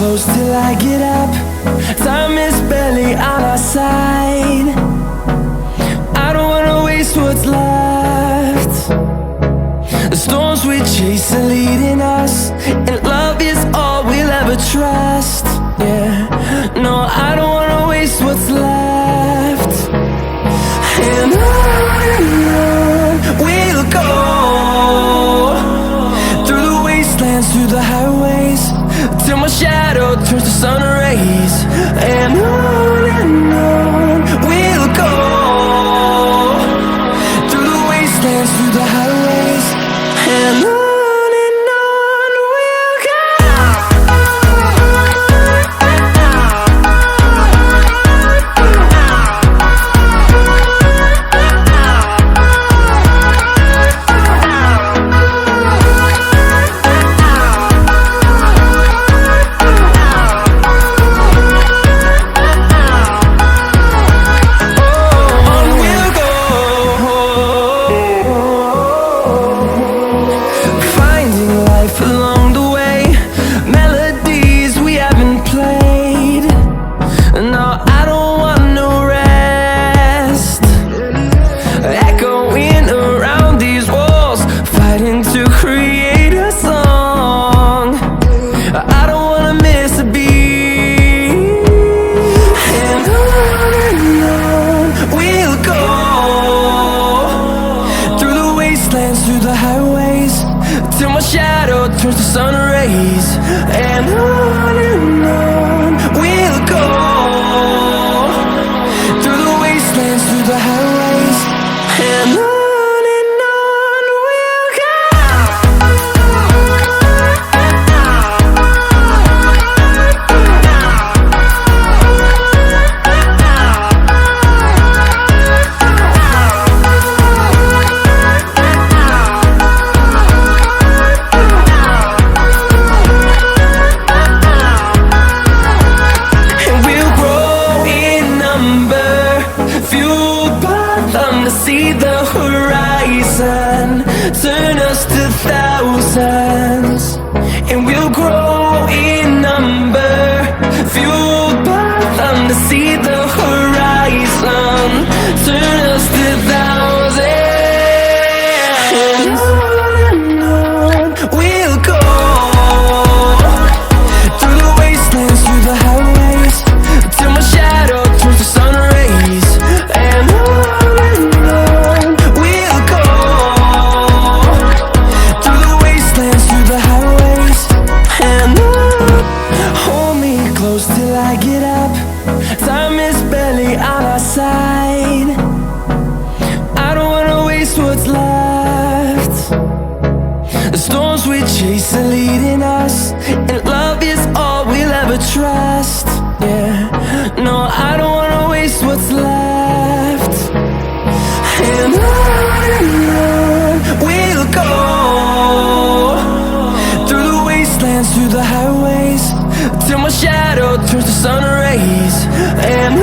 close till I get up. Time is barely on our side. I don't wanna waste what's left. The storms we chase are leading us, and love is all we'll ever trust. Yeah, no, I don't wanna waste what's left. And on we'll go, through the wastelands, through the highways, till my shadow turns to sun rays. And on we'll go, through the wastelands, through the highways, and on we'll go. Through the highways, till my shadow turns to sun rays. And on we'll go, through the wastelands, through the highways, and on we'll go. To see the horizon turn us to thousands, and we'll grow in number, fueled by them. To see the horizon turn us to thousands, and on we'll go, through the wastelands, through the highways, till my shadow turns to sun rays. And till I get up, time is barely on our side. I don't wanna waste what's left. The storms we chase are leading us, and love is all we'll ever trust. Yeah, no, I don't wanna waste what's left. And on we'll go, through the wastelands, through the highways, till my shadow turns to sun rays. And